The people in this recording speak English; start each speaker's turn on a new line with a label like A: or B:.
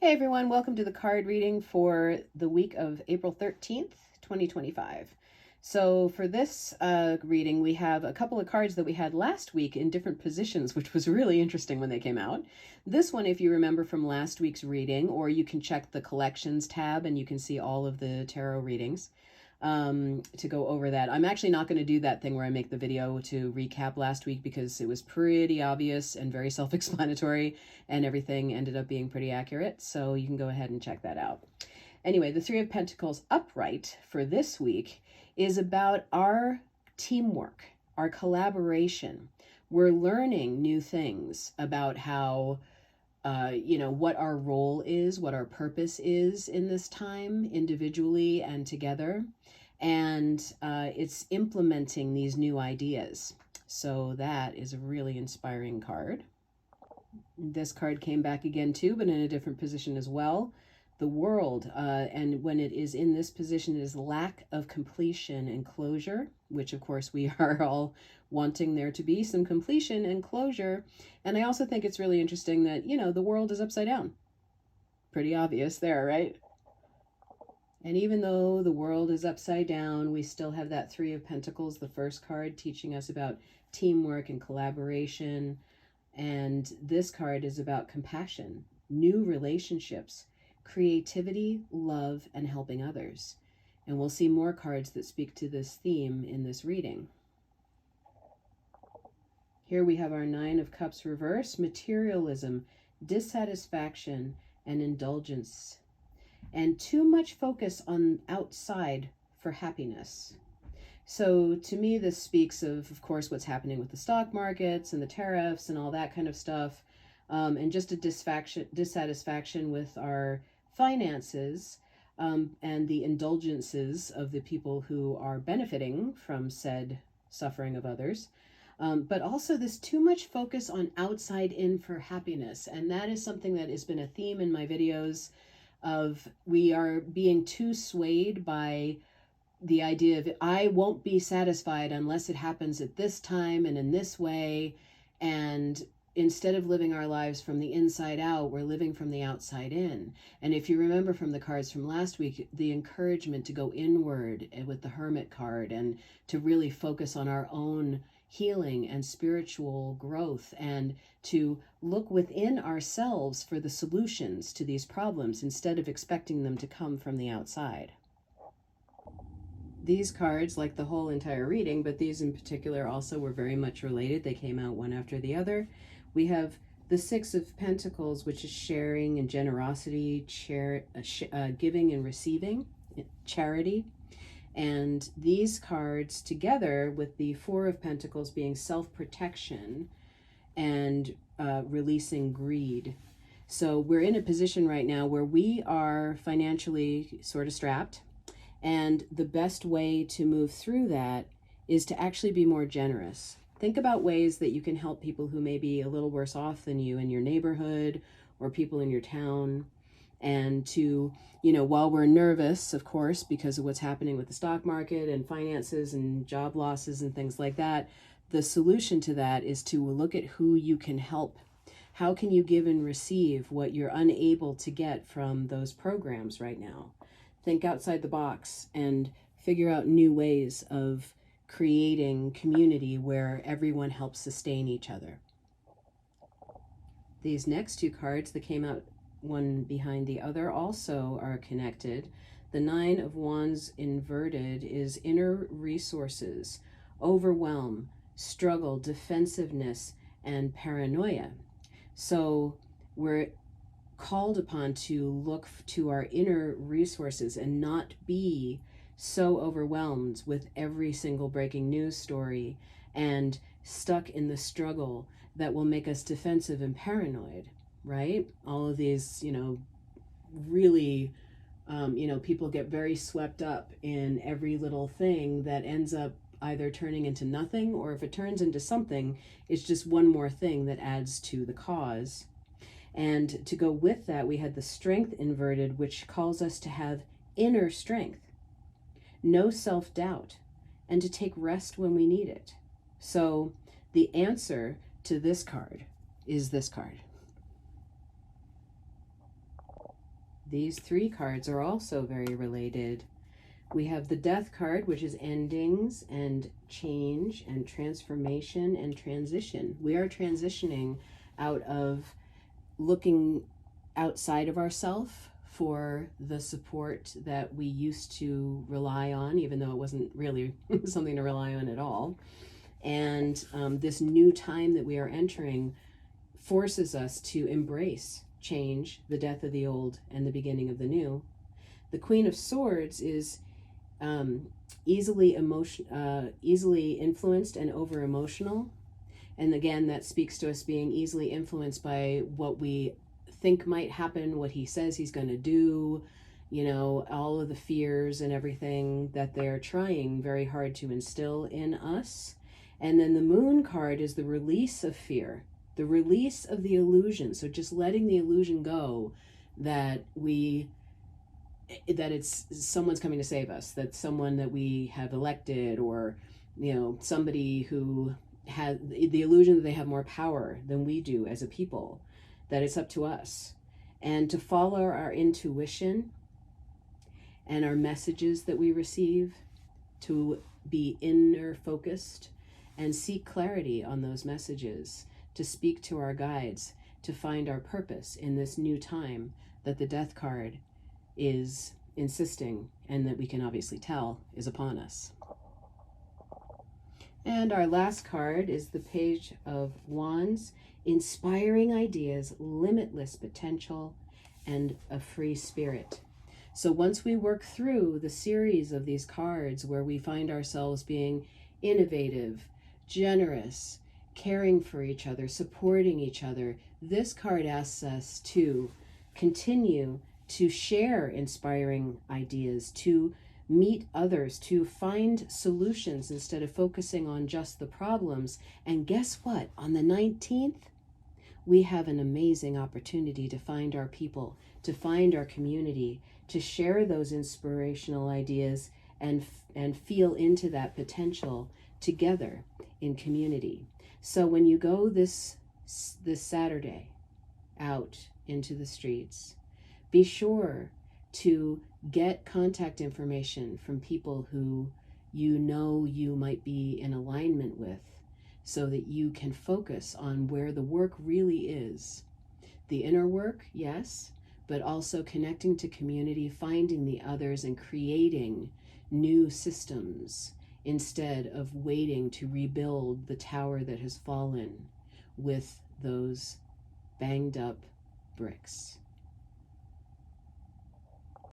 A: Hey everyone, welcome to the card reading for the week of April 13th, 2025. So for this reading, we have a couple of cards that we had last week in different positions, which was really interesting when they came out. This one, if you remember from last week's reading, or you can check the collections tab and you can see all of the tarot readings to go over that. I'm actually not going to do that thing where I make the video to recap last week because it was pretty obvious and very self-explanatory and everything ended up being pretty accurate. So you can go ahead and check that out. Anyway, the Three of Pentacles upright for this week is about our teamwork, our collaboration. We're learning new things about how what our role is, what our purpose is in this time, individually and together. And it's implementing these new ideas. So that is a really inspiring card. This card came back again too, but in a different position as well. The World, and when it is in this position, it is lack of completion and closure, which of course we are all wanting there to be some completion and closure. And I also think it's really interesting that, the world is upside down. Pretty obvious there, right? And even though the world is upside down, we still have that Three of Pentacles, the first card, teaching us about teamwork and collaboration. And this card is about compassion, new relationships, creativity, love, and helping others. And we'll see more cards that speak to this theme in this reading. Here we have our Nine of Cups reverse, materialism, dissatisfaction, and indulgence. And too much focus on outside for happiness. So to me, this speaks of course, what's happening with the stock markets and the tariffs and all that kind of stuff. And just a dissatisfaction with our finances and the indulgences of the people who are benefiting from said suffering of others. But also this too much focus on outside in for happiness. And that is something that has been a theme in my videos of we are being too swayed by the idea of I won't be satisfied unless it happens at this time and in this way. And instead of living our lives from the inside out, we're living from the outside in. And if you remember from the cards from last week, the encouragement to go inward with the Hermit card and to really focus on our own healing and spiritual growth and to look within ourselves for the solutions to these problems instead of expecting them to come from the outside. These cards, like the whole entire reading, but these in particular also were very much related. They came out one after the other. We have the Six of Pentacles, which is sharing and generosity, giving and receiving, charity. And these cards together with the Four of Pentacles being self-protection and releasing greed. So we're in a position right now where we are financially sort of strapped. And the best way to move through that is to actually be more generous. Think about ways that you can help people who may be a little worse off than you in your neighborhood or people in your town. And to, while we're nervous, of course, because of what's happening with the stock market and finances and job losses and things like that, the solution to that is to look at who you can help. How can you give and receive what you're unable to get from those programs right now? Think outside the box and figure out new ways of creating community where everyone helps sustain each other. These next two cards that came out one behind the other also are connected. The Nine of Wands inverted is inner resources, overwhelm, struggle, defensiveness, and paranoia. So we're called upon to look to our inner resources and not be so overwhelmed with every single breaking news story and stuck in the struggle that will make us defensive and paranoid, right? All of these, really, people get very swept up in every little thing that ends up either turning into nothing, or if it turns into something, it's just one more thing that adds to the cause. And to go with that, we had the Strength inverted, which calls us to have inner strength, no self-doubt, and to take rest when we need it. So the answer to this card is this card. these three cards are also very related. We have the Death card, which is endings and change and transformation and transition. We are transitioning out of looking outside of ourselves for the support that we used to rely on, even though it wasn't really something to rely on at all. And this new time that we are entering forces us to embrace change, the death of the old and the beginning of the new. The Queen of Swords is easily influenced and over emotional. And again, that speaks to us being easily influenced by what we think might happen, what he says he's going to do, you know, all of the fears and everything that they're trying very hard to instill in us. And then the Moon card is the release of fear, the release of the illusion. So just letting the illusion go that it's someone's coming to save us, that someone that we have elected, or, you know, somebody who has the illusion that they have more power than we do as a people, that it's up to us. And to follow our intuition and our messages that we receive, to be inner focused and seek clarity on those messages, to speak to our guides, to find our purpose in this new time that the Death card is insisting, and that we can obviously tell is upon us. And our last card is the Page of Wands, inspiring ideas, limitless potential, and a free spirit. So once we work through the series of these cards where we find ourselves being innovative, generous, caring for each other, supporting each other, this card asks us to continue to share inspiring ideas, to meet others, to find solutions instead of focusing on just the problems. And guess what? On the 19th, we have an amazing opportunity to find our people, to find our community, to share those inspirational ideas and feel into that potential together in community. So when you go this Saturday out into the streets, be sure to get contact information from people who you know you might be in alignment with, so that you can focus on where the work really is. The inner work, yes, but also connecting to community, finding the others, and creating new systems instead of waiting to rebuild the tower that has fallen with those banged up bricks.